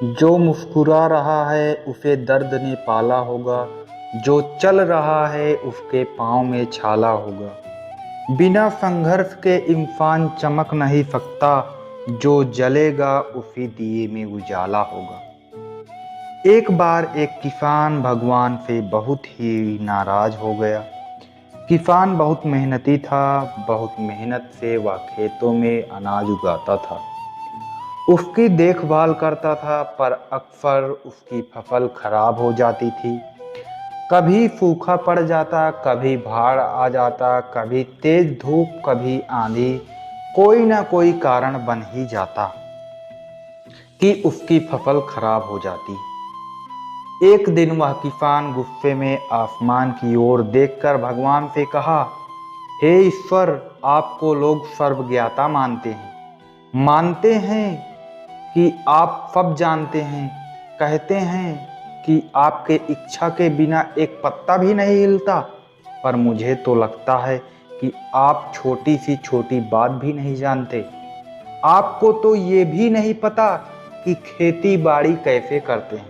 जो मुस्कुरा रहा है उसे दर्द ने पाला होगा, जो चल रहा है उसके पाँव में छाला होगा। बिना संघर्ष के इंसान चमक नहीं सकता, जो जलेगा उसी दिए में उजाला होगा। एक बार एक किसान भगवान से बहुत ही नाराज हो गया। किसान बहुत मेहनती था, बहुत मेहनत से वह खेतों में अनाज उगाता था, उसकी देखभाल करता था, पर अक्सर उसकी फसल खराब हो जाती थी। कभी सूखा पड़ जाता, कभी बाढ़ आ जाता, कभी तेज धूप, कभी आंधी, कोई ना कोई कारण बन ही जाता कि उसकी फसल खराब हो जाती। एक दिन वह किसान गुस्से में आसमान की ओर देखकर भगवान से कहा, हे ईश्वर, आपको लोग सर्वज्ञाता मानते हैं कि आप सब जानते हैं, कहते हैं कि आपके इच्छा के बिना एक पत्ता भी नहीं हिलता, पर मुझे तो लगता है कि आप छोटी सी छोटी बात भी नहीं जानते। आपको तो ये भी नहीं पता कि खेती बाड़ी कैसे करते हैं।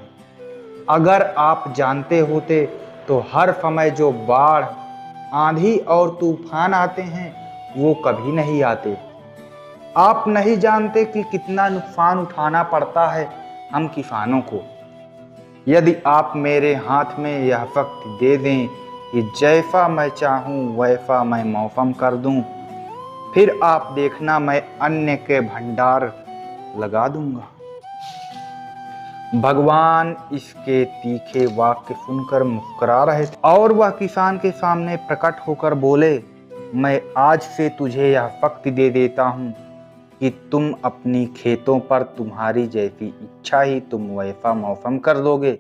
अगर आप जानते होते तो हर समय जो बाढ़, आंधी और तूफान आते हैं वो कभी नहीं आते। आप नहीं जानते कि कितना नुकसान उठाना पड़ता है हम किसानों को। यदि आप मेरे हाथ में यह शक्ति दे दें कि जैसा मैं चाहूं वैसा मैं मौसम कर दूं, फिर आप देखना मैं अन्न के भंडार लगा दूंगा। भगवान इसके तीखे वाक्य सुनकर मुस्कुरा रहे थे और वह किसान के सामने प्रकट होकर बोले, मैं आज से तुझे यह शक्ति दे देता हूँ कि तुम अपनी खेतों पर तुम्हारी जैसी इच्छा ही तुम वैसा मौसम कर दोगे।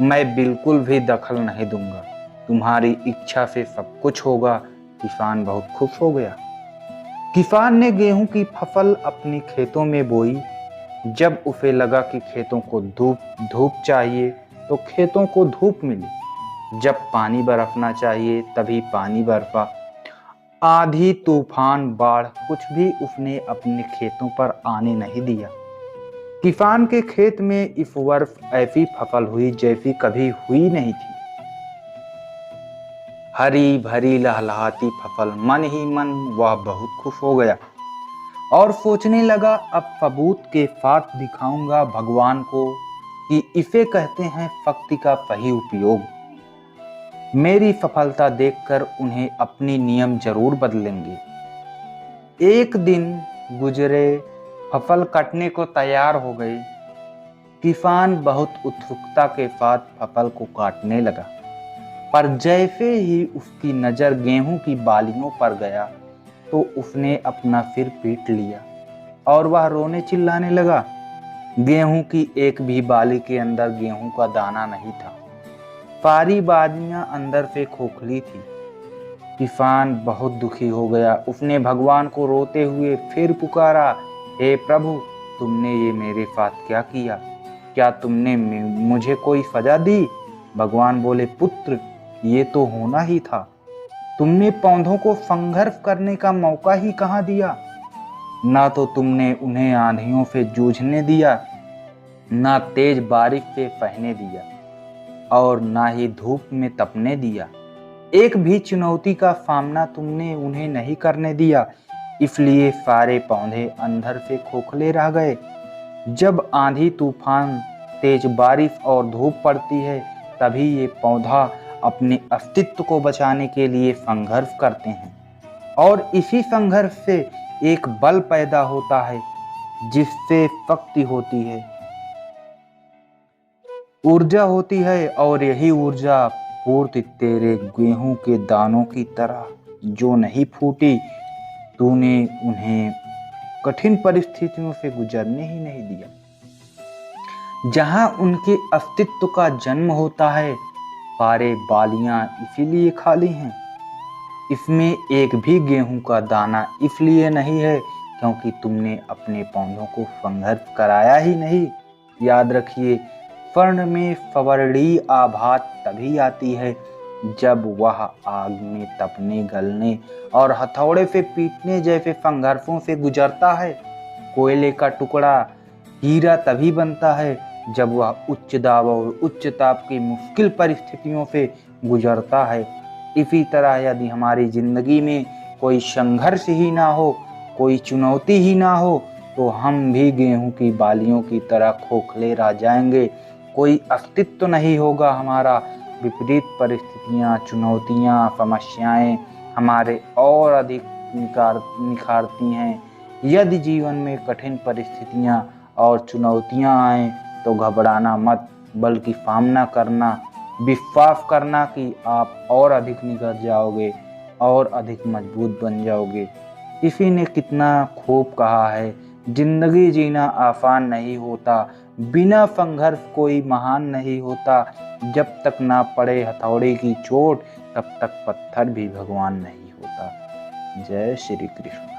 मैं बिल्कुल भी दखल नहीं दूंगा, तुम्हारी इच्छा से सब कुछ होगा। किसान बहुत खुश हो गया। किसान ने गेहूं की फसल अपनी खेतों में बोई। जब उसे लगा कि खेतों को धूप चाहिए तो खेतों को धूप मिली, जब पानी बरसना चाहिए तभी पानी बरसा। आंधी तूफान बाढ़ कुछ भी उसने अपने खेतों पर आने नहीं दिया। किसान के खेत में इस वर्ष ऐसी फसल हुई जैसी कभी हुई नहीं थी। हरी भरी लहलहाती फसल, मन ही मन वह बहुत खुश हो गया और सोचने लगा, अब सबूत के साथ दिखाऊंगा भगवान को कि इसे कहते हैं शक्ति का सही उपयोग। मेरी सफलता देखकर उन्हें अपनी नियम जरूर बदलेंगे। एक दिन गुजरे, फसल कटने को तैयार हो गई। किसान बहुत उत्सुकता के साथ फसल को काटने लगा, पर जैसे ही उसकी नजर गेहूं की बालियों पर गया तो उसने अपना सिर पीट लिया और वह रोने चिल्लाने लगा। गेहूं की एक भी बाली के अंदर गेहूं का दाना नहीं था। सारी बालियां अंदर से खोखली थी। किसान बहुत दुखी हो गया। उसने भगवान को रोते हुए फिर पुकारा, हे प्रभु, तुमने ये मेरे साथ क्या किया? क्या तुमने मुझे कोई सजा दी? भगवान बोले, पुत्र, ये तो होना ही था। तुमने पौधों को संघर्ष करने का मौका ही कहाँ दिया? ना तो तुमने उन्हें आंधियों से जूझने दिया, ना तेज बारिश से बहने दिया, और ना ही धूप में तपने दिया। एक भी चुनौती का सामना तुमने उन्हें नहीं करने दिया, इसलिए सारे पौधे अंदर से खोखले रह गए। जब आंधी तूफान, तेज बारिश और धूप पड़ती है, तभी ये पौधा अपने अस्तित्व को बचाने के लिए संघर्ष करते हैं, और इसी संघर्ष से एक बल पैदा होता है जिससे शक्ति होती है, ऊर्जा होती है, और यही ऊर्जा पूर्ति तेरे गेहूं के दानों की तरह जो नहीं फूटी, तूने उन्हें कठिन परिस्थितियों से गुजरने ही नहीं दिया। जहां उनके अस्तित्व का जन्म होता है, सारे बालियां इसीलिए खाली हैं। इसमें एक भी गेहूं का दाना इसलिए नहीं है क्योंकि तुमने अपने पौधों को संघर्ष कराया ही नहीं। याद रखिए, स्वर्ण में स्वर्णीय आभा तभी आती है जब वह आग में तपने, गलने और हथौड़े से पीटने जैसे संघर्षों से गुजरता है। कोयले का टुकड़ा हीरा तभी बनता है जब वह उच्च दाब और उच्च ताप की मुश्किल परिस्थितियों से गुजरता है। इसी तरह यदि हमारी जिंदगी में कोई संघर्ष ही ना हो, कोई चुनौती ही ना हो, तो हम भी गेहूं की बालियों की तरह खोखले रह जाएंगे। कोई अस्तित्व नहीं होगा हमारा। विपरीत परिस्थितियां, चुनौतियां, समस्याएं हमारे और अधिक निखारती हैं। यदि जीवन में कठिन परिस्थितियां और चुनौतियां आए तो घबराना मत, बल्कि सामना करना, विश्वास करना कि आप और अधिक निखर जाओगे और अधिक मजबूत बन जाओगे। किसी ने कितना खूब कहा है, जिंदगी जीना आसान नहीं होता, बिना संघर्ष कोई महान नहीं होता, जब तक ना पड़े हथौड़े की चोट तब तक पत्थर भी भगवान नहीं होता। जय श्री कृष्ण।